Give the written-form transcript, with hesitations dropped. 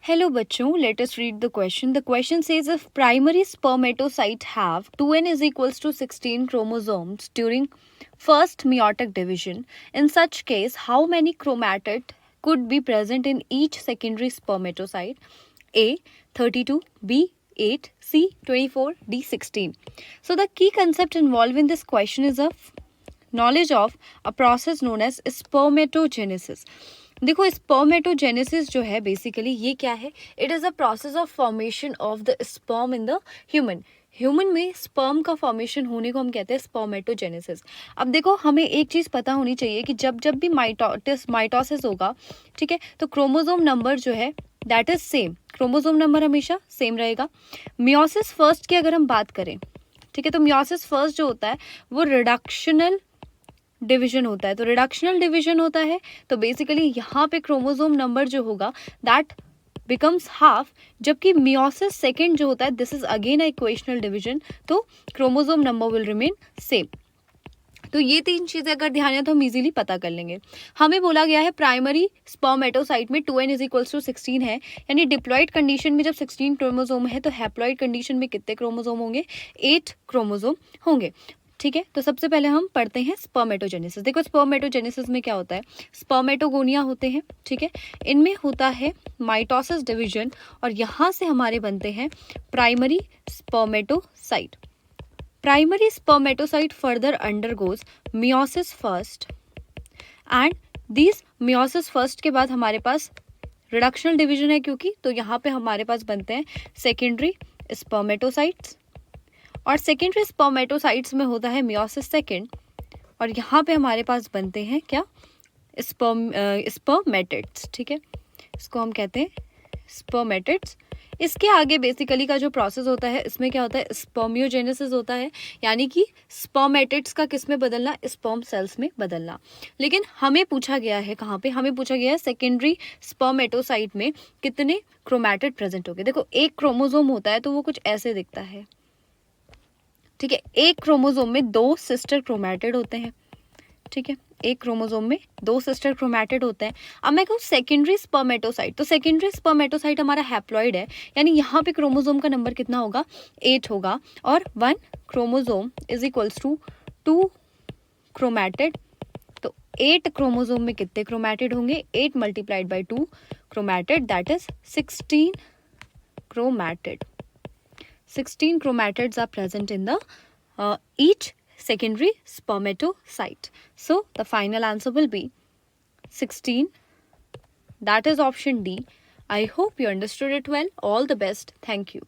Hello बच्चों, let us read the question. The question says if primary spermatocyte have 2n is equals to 16 chromosomes during first meiotic division, in such case how many chromatid could be present in each secondary spermatocyte? A 32, B 8, C 24, D 16. So the key concept involved in this question is a knowledge of a process known as spermatogenesis. देखो spermatogenesis जो है basically ये क्या है? It is a process of formation of the sperm in the human में sperm का formation होने को हम कहते हैं स्पर्मेटोजेनेसिस. अब देखो हमें एक चीज़ पता होनी चाहिए कि जब जब भी माइटोसिस होगा, ठीक है, तो क्रोमोसोम नंबर जो है that is same. Chromosome number हमेशा सेम रहेगा. मियोसिस फर्स्ट की अगर हम बात करें, ठीक है, तो मियोसिस फर्स्ट जो होता है वो रिडक्शनल डिवीजन होता है. तो रिडक्शनल डिवीजन होता है तो बेसिकली यहाँ पे क्रोमोसोम नंबर जो होगा दैट बिकम्स हाफ, जबकि मियोसिस सेकेंड जो होता है this is again a equational division, तो chromosome number will remain same. तो ये तीन चीजें अगर ध्यान है तो हम इजीली पता कर लेंगे. हमें बोला गया है प्राइमरी स्पर्मेटोसाइट में 2n इज इक्वल्स टू 16 है, यानी डिप्लॉइड कंडीशन में जब 16 क्रोमोसोम है तो हैप्लॉइड कंडीशन में कितने क्रोमोसोम होंगे? 8 क्रोमोसोम होंगे. ठीक है, तो सबसे पहले हम पढ़ते हैं स्पर्मेटोजेनेसिस. देखो स्पर्मेटोजेनेसिस में क्या होता है? स्पर्मेटोगोनिया होते हैं, ठीक है, इनमें होता है माइटोसिस डिवीजन और यहाँ से हमारे बनते हैं primary spermatocyte. Primary spermatocyte further undergoes meiosis first and this meiosis first के बाद हमारे पास रिडक्शनल डिवीजन है क्योंकि, तो यहाँ पे हमारे पास बनते हैं सेकेंडरी स्पर्मेटोसाइट्स और सेकेंडरी स्पर्मेटोसाइट्स में होता है मियोसिस सेकेंड और यहाँ पे हमारे पास बनते हैं क्या? स्पर्मेटिड्स. ठीक है, इसको हम कहते हैं स्पर्मेटिड्स. इसके आगे बेसिकली का जो प्रोसेस होता है इसमें क्या होता है? स्पर्मियोजेनेसिस होता है, यानी कि स्पर्मेटिड्स का किस में बदलना? स्पर्म सेल्स में बदलना. लेकिन हमें पूछा गया है कहाँ पे? हमें पूछा गया है सेकेंडरी स्पर्मेटोसाइट में कितने क्रोमैटिड प्रेजेंट होंगे. देखो एक क्रोमोसोम होता है तो वो कुछ ऐसे दिखता है, ठीक है. एक क्रोमोसोम में 2 सिस्टर क्रोमैटिड होते हैं, ठीक है, एक क्रोमोसोम में 2 सिस्टर क्रोमैटिड होते हैं. अब मैं कहूँ सेकेंडरी स्पर्मेटोसाइट, तो सेकेंडरी स्पर्मेटोसाइट हमारा हैप्लॉइड है, यानी यहाँ पे क्रोमोसोम का नंबर कितना होगा? 8 होगा और 1 chromosome is equals to 2 chromatid. तो 8 क्रोमोसोम में कितने क्रोमैटिड होंगे? 8 multiplied by 2 chromatid that is 16 chromatid. 16 chromatids are present in the each secondary spermatocyte. So the final answer will be 16. That is option D. I hope you understood it well. All the best. Thank you.